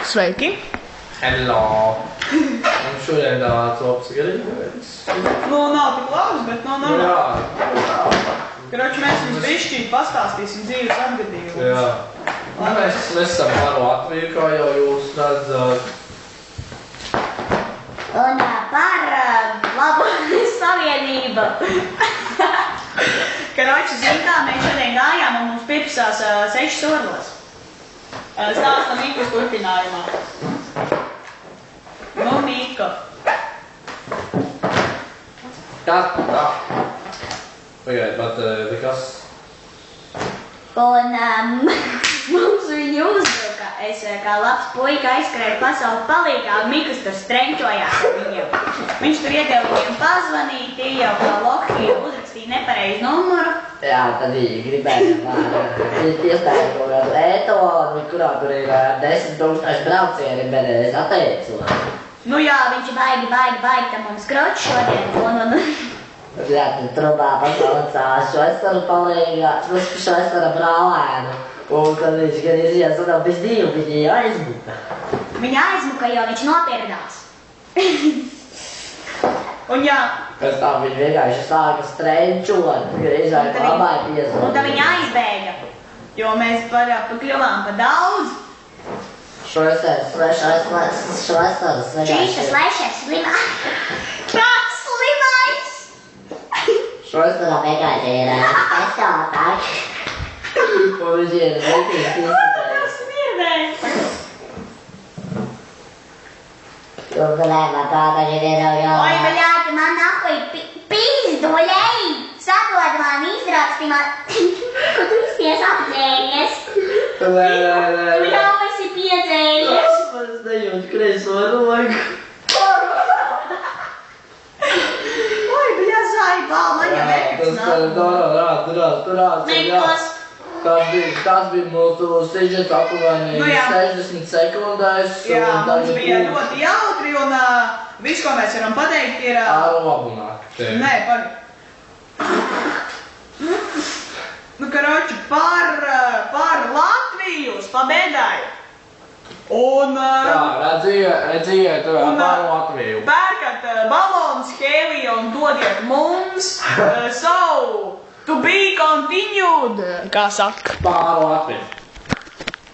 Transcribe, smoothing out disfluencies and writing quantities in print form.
Sveiki! Hello! Un šodien tāds labs gribēs. Nu, nav tik labs, bet nu normāli. Jā. Karoči, mēs jums bišķīt pastāstīsim dzīves atgadījumus. Jā. Mēs esam par Latviju, kā jau jūs redzat. Un par labu savienību. Karoči, zin kā, mēs šodien gājām un mums pieprasās 6 orlas. Stāsta Mikas turpinājumā. Nu, Mika. Tā. Pagaid, bet kas? Un mums viņu uzbruka. Es kā labs puika aizskrēju pasauli palīgā, un Mikas tur strenčojās ar viņiem. Viņš tur iedeva viņiem pazvanīt, tie jau kā Lokija uzrakstīja nepareizu numuru. Jā, tad viņi gribēja iestāju kaut kādu etonu, kurā tur ir 10 000 braucieni, bet es atteicu. Nu jā, viņš baigi tam mums kroč šodien, un Jā, tad trubā pasaucās Švestara palīgā, Švestara brālēnu. Un tad viņš gan izies, un bez divu viņi aizmuka. Viņa aizmuka, jo viņš nopirdās. Un jā. Pēc tam viņi vienkārši sāka strenčot, griežāja klabāja piezvanīt. Un tad viņa aizbēga, Jo mēs pakļuvām pa daudz. Švestars Čīstas lešers slimais. Kāds slimais? Švestara vienkārši ir pestātāk. Un viņš ir veikīgi izskatējis. Smirdēji. Un galēmā tāda ir jau. Oi, baļāti, man nahuj pīzdu, lej! Sadod man izraksti man, ko tu izties apdzēries. Tu jau esi piedzēries. Es nejūtu kreiso rogu. Oi, bija zaibā, man jau nekas nav. Turās. Mikls. Tas bija mūsu sižets aptuveni Nu jā. 60 sekundēs. Jā, mums bija ļoti jautri un viss, ko mēs varam pateikt, ir... Ar labu nakti. Nē, Nu, karoči, par Latviju, pabēdāju. Un... Jā, redziet, par Latviju. Pērkat balonus, hēliju un dodiet mums. So, to be continued, kā saka. Par Latviju.